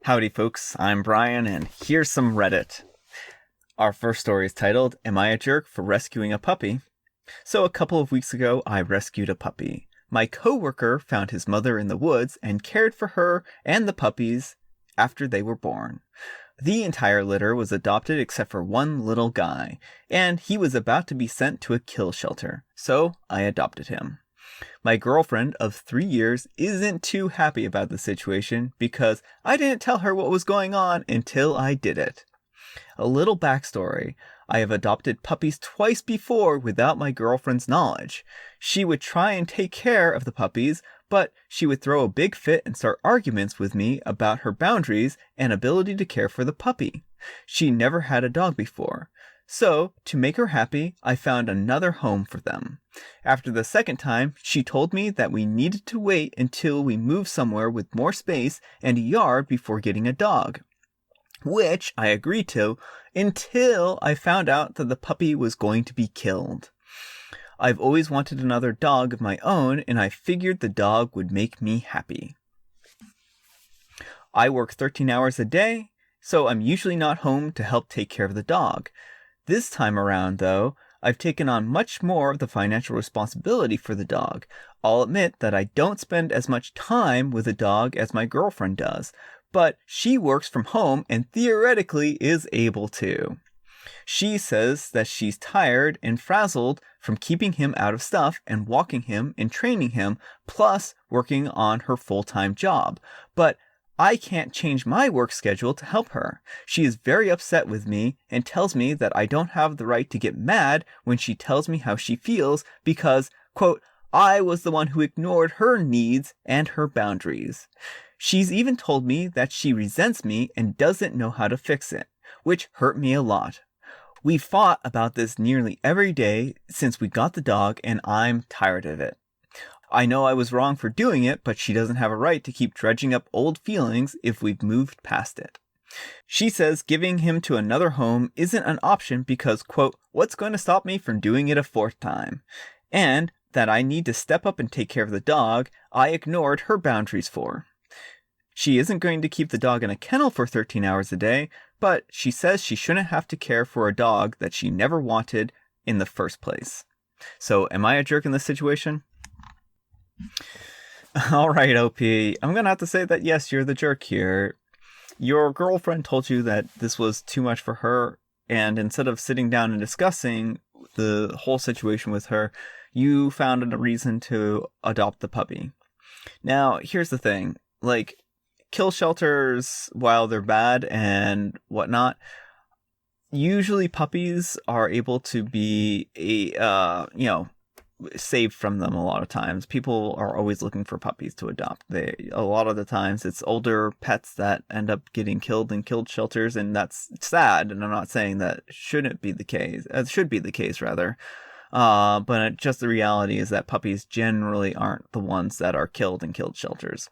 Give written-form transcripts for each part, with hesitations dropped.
Howdy folks, I'm Brian, and here's some Reddit. Our first story is titled, Am I a Jerk for Rescuing a Puppy? So a couple of weeks ago, I rescued a puppy. My coworker found his mother in the woods and cared for her and the puppies after they were born. The entire litter was adopted except for one little guy, and he was about to be sent to a kill shelter, so I adopted him. My girlfriend of 3 years isn't too happy about the situation because I didn't tell her what was going on until I did it. A little backstory. I have adopted puppies twice before without my girlfriend's knowledge. She would try and take care of the puppies, but she would throw a big fit and start arguments with me about her boundaries and ability to care for the puppy. She never had a dog before. So, to make her happy, I found another home for them. After the second time, she told me that we needed to wait until we moved somewhere with more space and a yard before getting a dog. Which I agreed to until I found out that the puppy was going to be killed. I've always wanted another dog of my own, and I figured the dog would make me happy. I work 13 hours a day, so I'm usually not home to help take care of the dog. This time around, though, I've taken on much more of the financial responsibility for the dog. I'll admit that I don't spend as much time with the dog as my girlfriend does, but she works from home and theoretically is able to. She says that she's tired and frazzled from keeping him out of stuff and walking him and training him, plus working on her full-time job. But I can't change my work schedule to help her. She is very upset with me and tells me that I don't have the right to get mad when she tells me how she feels because, quote, I was the one who ignored her needs and her boundaries. She's even told me that she resents me and doesn't know how to fix it, which hurt me a lot. We fought about this nearly every day since we got the dog, and I'm tired of it. I know I was wrong for doing it, but she doesn't have a right to keep dredging up old feelings if we've moved past it. She says giving him to another home isn't an option because, quote, what's going to stop me from doing it a fourth time? And that I need to step up and take care of the dog I ignored her boundaries for. She isn't going to keep the dog in a kennel for 13 hours a day, but she says she shouldn't have to care for a dog that she never wanted in the first place. So, am I a jerk in this situation? Alright, OP. I'm gonna have to say that yes, you're the jerk here. Your girlfriend told you that this was too much for her, and instead of sitting down and discussing the whole situation with her, you found a reason to adopt the puppy. Now, here's the thing. Kill shelters, while they're bad and whatnot, usually puppies are able to be saved from them a lot of times. People are always looking for puppies to adopt. A lot of the times it's older pets that end up getting killed in killed shelters, and that's sad, and I'm not saying that shouldn't be the case. It should be the case, rather. But just the reality is that puppies generally aren't the ones that are killed in killed shelters.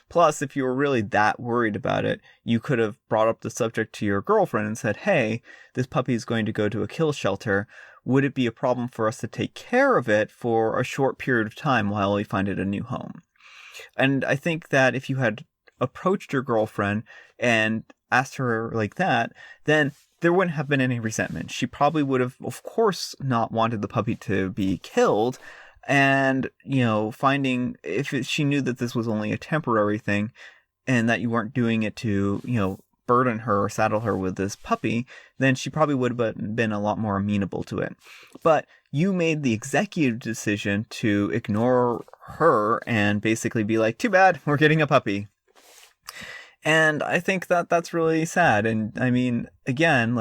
Plus, if you were really that worried about it, you could have brought up the subject to your girlfriend and said, hey, this puppy is going to go to a kill shelter. Would it be a problem for us to take care of it for a short period of time while we find it a new home? And I think that if you had approached your girlfriend and asked her like that, then there wouldn't have been any resentment. She probably would have, of course, not wanted the puppy to be killed. And, finding if she knew that this was only a temporary thing and that you weren't doing it to, burden her or saddle her with this puppy, then she probably would have been a lot more amenable to it. But you made the executive decision to ignore her and basically be like, too bad, we're getting a puppy. And I think that that's really sad. And I mean, again,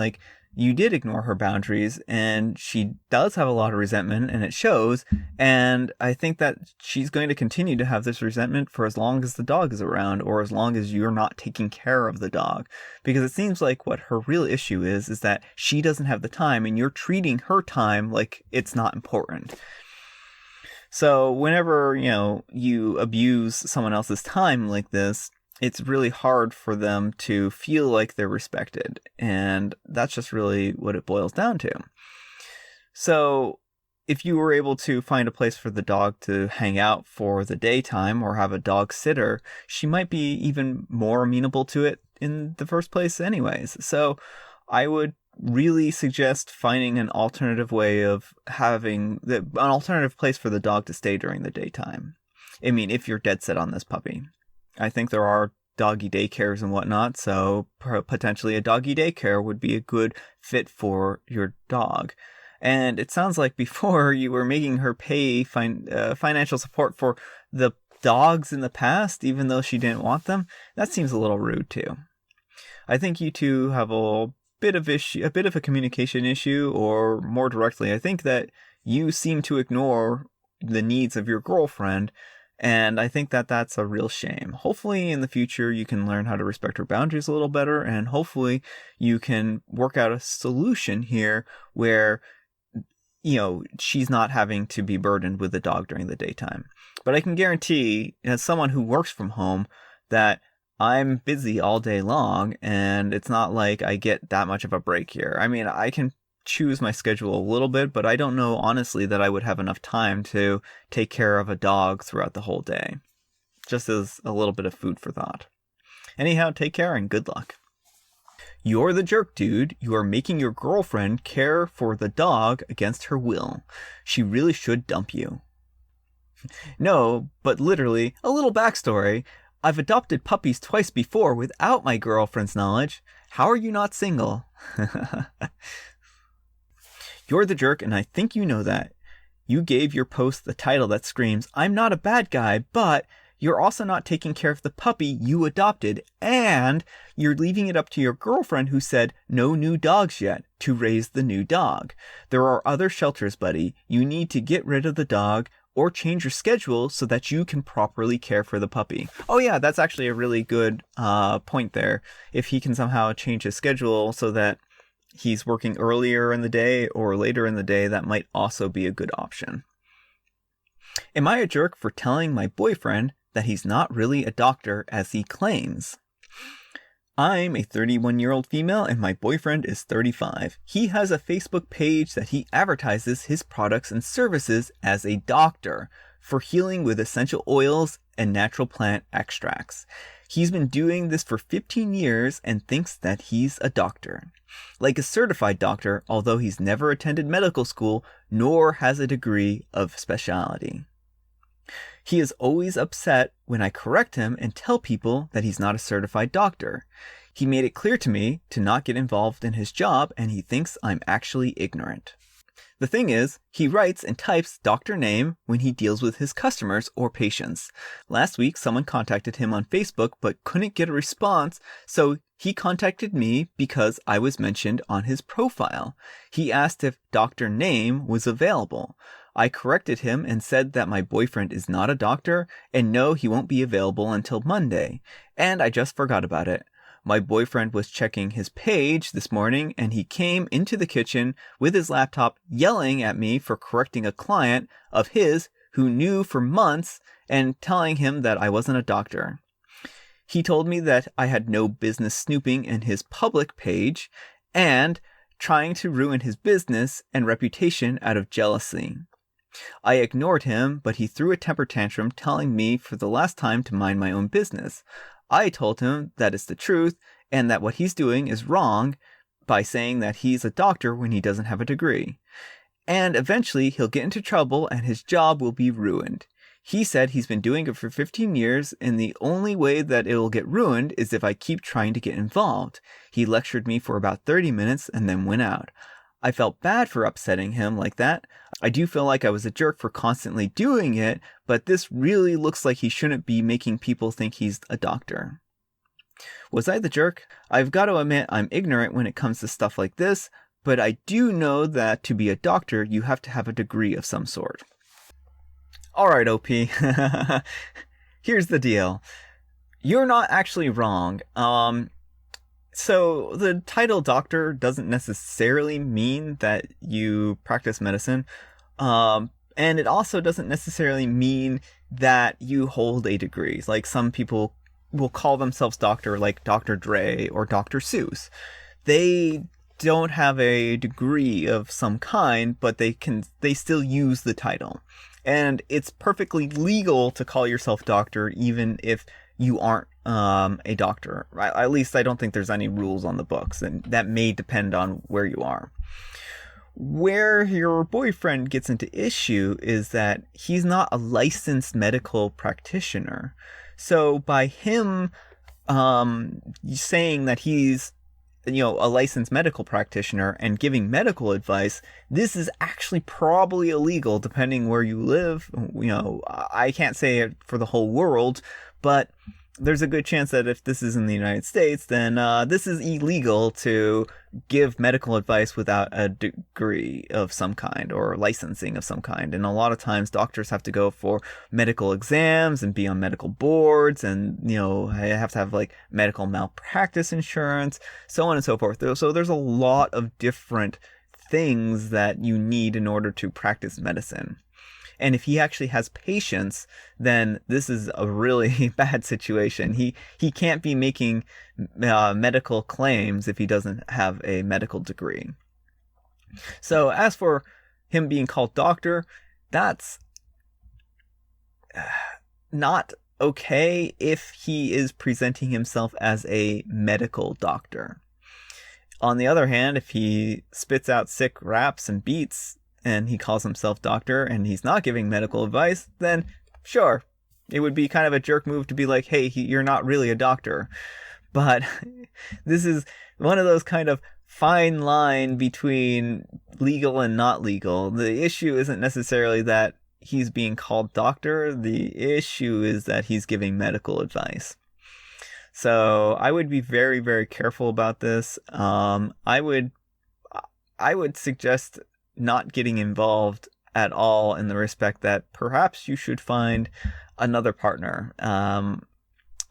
you did ignore her boundaries, and she does have a lot of resentment, and it shows. And I think that she's going to continue to have this resentment for as long as the dog is around, or as long as you're not taking care of the dog. Because it seems like what her real issue is that she doesn't have the time, and you're treating her time like it's not important. So whenever, you abuse someone else's time like this, it's really hard for them to feel like they're respected. And that's just really what it boils down to. So if you were able to find a place for the dog to hang out for the daytime or have a dog sitter, she might be even more amenable to it in the first place anyways. So I would really suggest finding an alternative way of having an alternative place for the dog to stay during the daytime. I mean, if you're dead set on this puppy. I think there are doggy daycares and whatnot, so potentially a doggy daycare would be a good fit for your dog. And it sounds like before you were making her pay financial support for the dogs in the past, even though she didn't want them. That seems a little rude too. I think you two have a bit of a communication issue, or more directly, I think that you seem to ignore the needs of your girlfriend, and I think that that's a real shame. Hopefully in the future you can learn how to respect her boundaries a little better, and hopefully you can work out a solution here where she's not having to be burdened with the dog during the daytime. But I can guarantee, as someone who works from home, that I'm busy all day long, and it's not like I get that much of a break here. I mean, I can choose my schedule a little bit, but I don't know, honestly, that I would have enough time to take care of a dog throughout the whole day. Just as a little bit of food for thought. Anyhow, take care and good luck. You're the jerk, dude. You are making your girlfriend care for the dog against her will. She really should dump you. No, but literally, a little backstory. I've adopted puppies twice before without my girlfriend's knowledge. How are you not single? You're the jerk, and I think you know that. You gave your post the title that screams, "I'm not a bad guy, but..." You're also not taking care of the puppy you adopted, and you're leaving it up to your girlfriend who said no new dogs yet to raise the new dog. There are other shelters, buddy. You need to get rid of the dog or change your schedule so that you can properly care for the puppy. Oh yeah, that's actually a really good point there. If he can somehow change his schedule so that he's working earlier in the day or later in the day, that might also be a good option. Am I a jerk for telling my boyfriend that he's not really a doctor as he claims? I'm a 31-year-old female and my boyfriend is 35. He has a Facebook page that he advertises his products and services as a doctor for healing with essential oils and natural plant extracts. He's been doing this for 15 years and thinks that he's a doctor. Like a certified doctor, although he's never attended medical school nor has a degree of specialty. He is always upset when I correct him and tell people that he's not a certified doctor. He made it clear to me to not get involved in his job, and he thinks I'm actually ignorant. The thing is, he writes and types doctor name when he deals with his customers or patients. Last week, someone contacted him on Facebook but couldn't get a response, so he contacted me because I was mentioned on his profile. He asked if doctor name was available. I corrected him and said that my boyfriend is not a doctor and no, he won't be available until Monday. And I just forgot about it. My boyfriend was checking his page this morning and he came into the kitchen with his laptop yelling at me for correcting a client of his who knew for months and telling him that I wasn't a doctor. He told me that I had no business snooping in his public page and trying to ruin his business and reputation out of jealousy. I ignored him, but he threw a temper tantrum telling me for the last time to mind my own business. I told him that it's the truth and that what he's doing is wrong by saying that he's a doctor when he doesn't have a degree. And eventually he'll get into trouble and his job will be ruined. He said he's been doing it for 15 years and the only way that it'll get ruined is if I keep trying to get involved. He lectured me for about 30 minutes and then went out. I felt bad for upsetting him like that. I do feel like I was a jerk for constantly doing it, but this really looks like he shouldn't be making people think he's a doctor. Was I the jerk? I've got to admit I'm ignorant when it comes to stuff like this, but I do know that to be a doctor, you have to have a degree of some sort. Alright, OP. Here's the deal. You're not actually wrong. So the title doctor doesn't necessarily mean that you practice medicine. And it also doesn't necessarily mean that you hold a degree. Like some people will call themselves doctor, like Dr. Dre or Dr. Seuss. They don't have a degree of some kind, but they still use the title. And it's perfectly legal to call yourself doctor even if you aren't a doctor. At least I don't think there's any rules on the books, and that may depend on where you are. Where your boyfriend gets into issue is that he's not a licensed medical practitioner. So by him saying that he's a licensed medical practitioner and giving medical advice, this is actually probably illegal depending where you live. I can't say it for the whole world, but there's a good chance that if this is in the United States, then this is illegal to give medical advice without a degree of some kind or licensing of some kind. And a lot of times doctors have to go for medical exams and be on medical boards, and have to have like medical malpractice insurance, so on and so forth. So there's a lot of different things that you need in order to practice medicine. And if he actually has patients, then this is a really bad situation. He can't be making medical claims if he doesn't have a medical degree. So as for him being called doctor, that's not okay if he is presenting himself as a medical doctor. On the other hand, if he spits out sick raps and beats and he calls himself doctor and he's not giving medical advice, then sure, it would be kind of a jerk move to be like, hey, you're not really a doctor. But this is one of those kind of fine line between legal and not legal. The issue isn't necessarily that he's being called doctor. The issue is that he's giving medical advice. So I would be very, very careful about this. I would suggest not getting involved at all, in the respect that perhaps you should find another partner.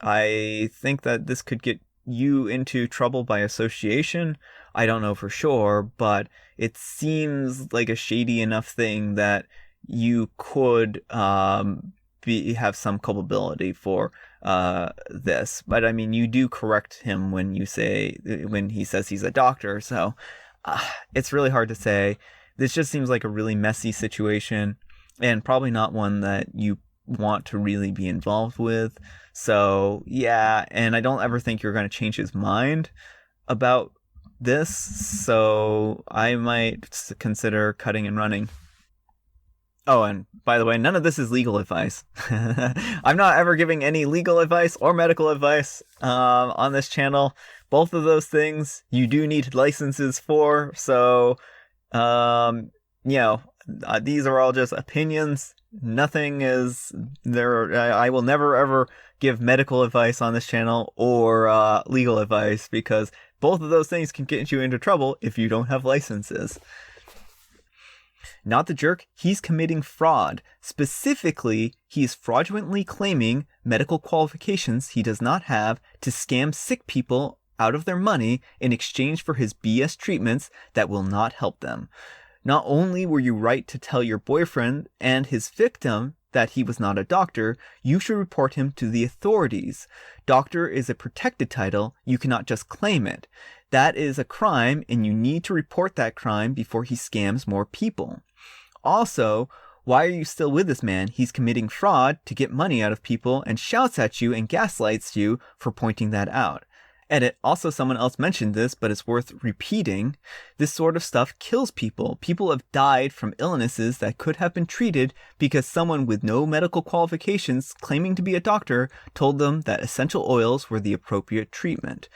I think that this could get you into trouble by association. I don't know for sure, but it seems like a shady enough thing that you could have some culpability for this. But I mean, you do correct him when he says he's a doctor, so it's really hard to say. This just seems like a really messy situation, and probably not one that you want to really be involved with. So yeah, and I don't ever think you're going to change his mind about this, so I might consider cutting and running. Oh, and by the way, none of this is legal advice. I'm not ever giving any legal advice or medical advice on this channel. Both of those things you do need licenses for, so these are all just opinions. Nothing is there. I will never ever give medical advice on this channel or legal advice, because both of those things can get you into trouble if you don't have licenses. Not the jerk, he's committing fraud. Specifically, he's fraudulently claiming medical qualifications he does not have to scam sick people out of their money in exchange for his BS treatments that will not help them. Not only were you right to tell your boyfriend and his victim that he was not a doctor, you should report him to the authorities. Doctor is a protected title, you cannot just claim it. That is a crime, and you need to report that crime before he scams more people. Also, why are you still with this man? He's committing fraud to get money out of people and shouts at you and gaslights you for pointing that out. Edit, also someone else mentioned this, but it's worth repeating. This sort of stuff kills people. People have died from illnesses that could have been treated because someone with no medical qualifications claiming to be a doctor told them that essential oils were the appropriate treatment.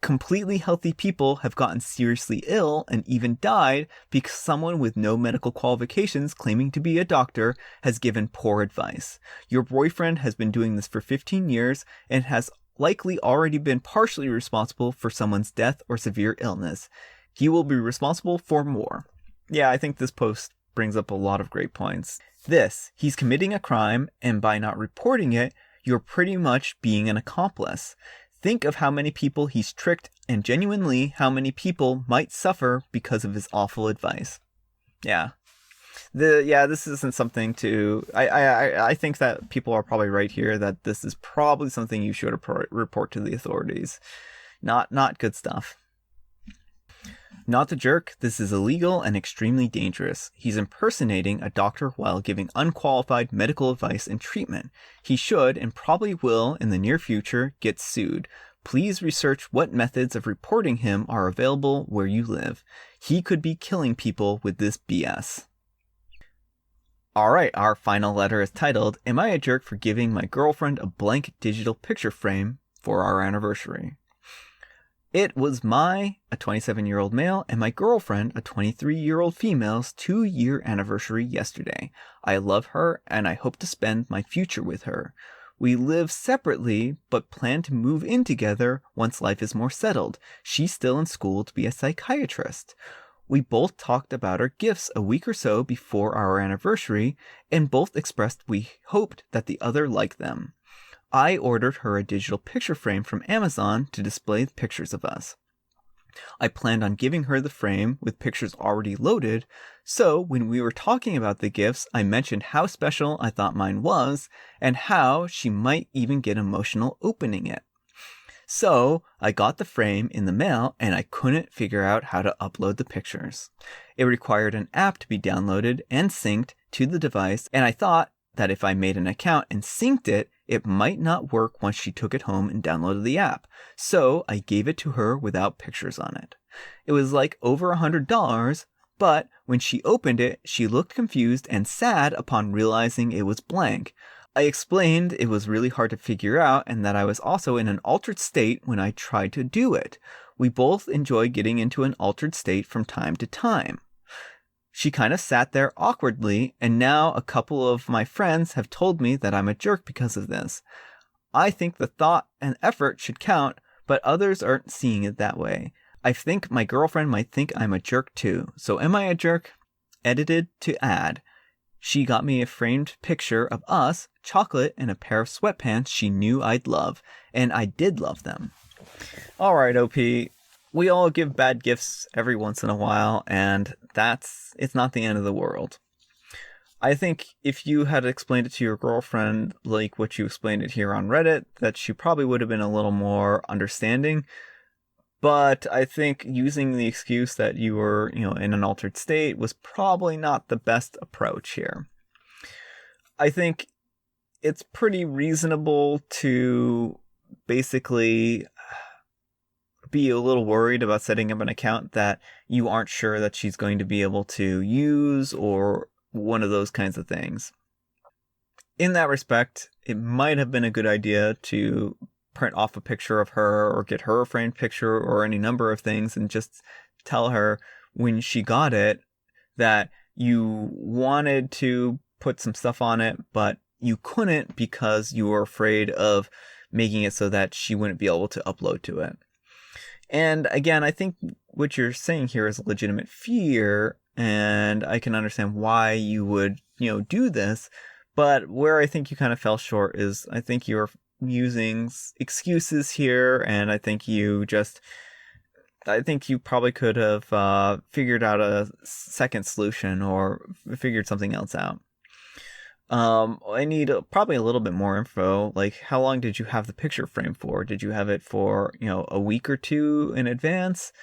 Completely healthy people have gotten seriously ill and even died because someone with no medical qualifications claiming to be a doctor has given poor advice. Your boyfriend has been doing this for 15 years and has likely already been partially responsible for someone's death or severe illness. He will be responsible for more. Yeah, I think this post brings up a lot of great points. He's committing a crime, and by not reporting it, you're pretty much being an accomplice. Think of how many people he's tricked, and genuinely how many people might suffer because of his awful advice. Yeah. This isn't something to... I think that people are probably right here that this is probably something you should report to the authorities. Not good stuff. Not the jerk, this is illegal and extremely dangerous. He's impersonating a doctor while giving unqualified medical advice and treatment. He should, and probably will in the near future, get sued. Please research what methods of reporting him are available where you live. He could be killing people with this BS. Alright, our final letter is titled, Am I a Jerk for Giving My Girlfriend a Blank Digital Picture Frame for Our Anniversary? It was a 27-year-old male, and my girlfriend, a 23-year-old female's 2-year anniversary yesterday. I love her, and I hope to spend my future with her. We live separately, but plan to move in together once life is more settled. She's still in school to be a psychiatrist. We both talked about our gifts a week or so before our anniversary, and both expressed we hoped that the other liked them. I ordered her a digital picture frame from Amazon to display pictures of us. I planned on giving her the frame with pictures already loaded, so when we were talking about the gifts, I mentioned how special I thought mine was, and how she might even get emotional opening it. So I got the frame in the mail, and I couldn't figure out how to upload the pictures. It required an app to be downloaded and synced to the device, and I thought that if I made an account and synced it, it might not work once she took it home and downloaded the app. So I gave it to her without pictures on it. It was like over $100, but when she opened it, she looked confused and sad upon realizing it was blank. I explained it was really hard to figure out and that I was also in an altered state when I tried to do it. We both enjoy getting into an altered state from time to time. She kind of sat there awkwardly, and now a couple of my friends have told me that I'm a jerk because of this. I think the thought and effort should count, but others aren't seeing it that way. I think my girlfriend might think I'm a jerk too. So am I a jerk? Edited to add. She got me a framed picture of us, chocolate, and a pair of sweatpants she knew I'd love, and I did love them. Alright, OP. We all give bad gifts every once in a while, and it's not the end of the world. I think if you had explained it to your girlfriend like what you explained it here on Reddit, that she probably would have been a little more understanding. But I think using the excuse that you were, in an altered state was probably not the best approach here. I think it's pretty reasonable to basically be a little worried about setting up an account that you aren't sure that she's going to be able to use or one of those kinds of things. In that respect, it might have been a good idea to print off a picture of her or get her a framed picture or any number of things and just tell her when she got it that you wanted to put some stuff on it, but you couldn't because you were afraid of making it so that she wouldn't be able to upload to it. And again, I think what you're saying here is a legitimate fear, and I can understand why you would, do this. But where I think you kind of fell short is I think you're using excuses here, and I think you probably could have figured out a second solution or figured something else out. I need probably a little bit more info. Like, how long did you have the picture frame for? Did you have it for, a week or two in advance?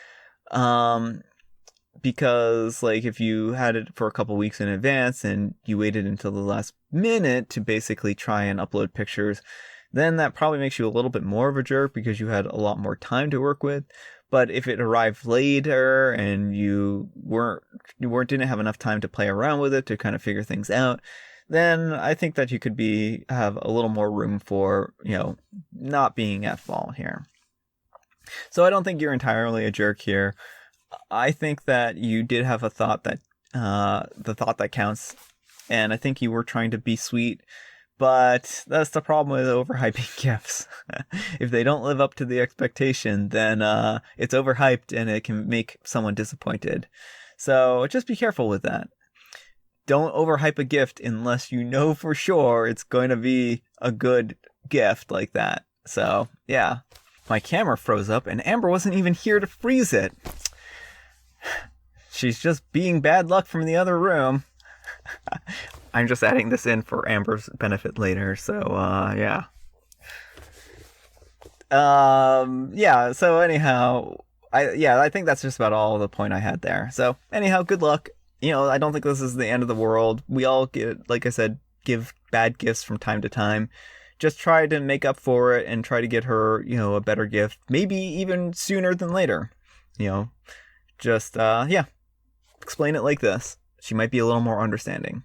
Because, like, if you had it for a couple weeks in advance and you waited until the last minute to basically try and upload pictures, then that probably makes you a little bit more of a jerk because you had a lot more time to work with. But if it arrived later and you didn't have enough time to play around with it to kind of figure things out, then I think that you could have a little more room for, not being at fault here. So I don't think you're entirely a jerk here. I think that you did have a thought that, the thought that counts, and I think you were trying to be sweet, but that's the problem with overhyping gifts. If they don't live up to the expectation, then it's overhyped and it can make someone disappointed. So just be careful with that. Don't overhype a gift unless you know for sure it's going to be a good gift like that. So, yeah. My camera froze up and Amber wasn't even here to freeze it. She's just being bad luck from the other room. I'm just adding this in for Amber's benefit later, so, yeah. So anyhow, I think that's just about all the point I had there. So anyhow, good luck. I don't think this is the end of the world. We all get, like I said, give bad gifts from time to time. Just try to make up for it and try to get her, a better gift, maybe even sooner than later. Just explain it like this. She might be a little more understanding.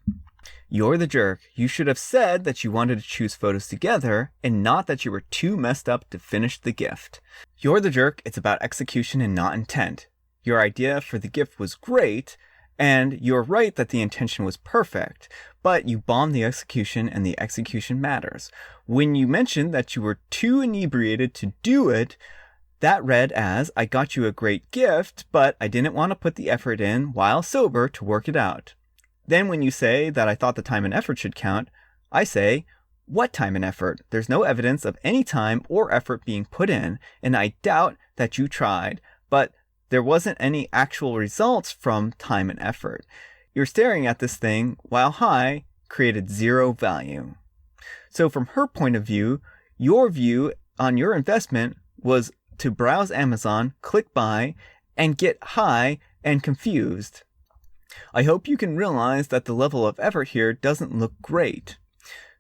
You're the jerk. You should have said that you wanted to choose photos together and not that you were too messed up to finish the gift. You're the jerk. It's about execution and not intent. Your idea for the gift was great, and you're right that the intention was perfect, but you bombed the execution, and the execution matters. When you mentioned that you were too inebriated to do it, that read as, I got you a great gift, but I didn't want to put the effort in while sober to work it out. Then when you say that I thought the time and effort should count, I say, what time and effort? There's no evidence of any time or effort being put in, and I doubt that you tried, but there wasn't any actual results from time and effort. You're staring at this thing while high created zero value. So from her point of view, your view on your investment was to browse Amazon, click buy, and get high and confused. I hope you can realize that the level of effort here doesn't look great.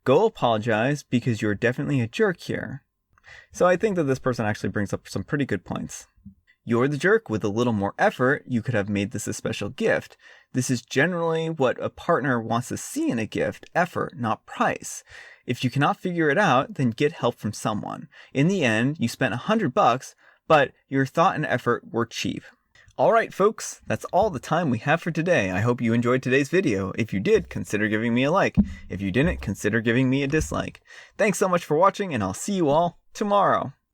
Go apologize because you're definitely a jerk here. So I think that this person actually brings up some pretty good points. You're the jerk. With a little more effort, you could have made this a special gift. This is generally what a partner wants to see in a gift, effort, not price. If you cannot figure it out, then get help from someone. In the end, you spent $100, but your thought and effort were cheap. Alright folks, that's all the time we have for today. I hope you enjoyed today's video. If you did, consider giving me a like. If you didn't, consider giving me a dislike. Thanks so much for watching, and I'll see you all tomorrow.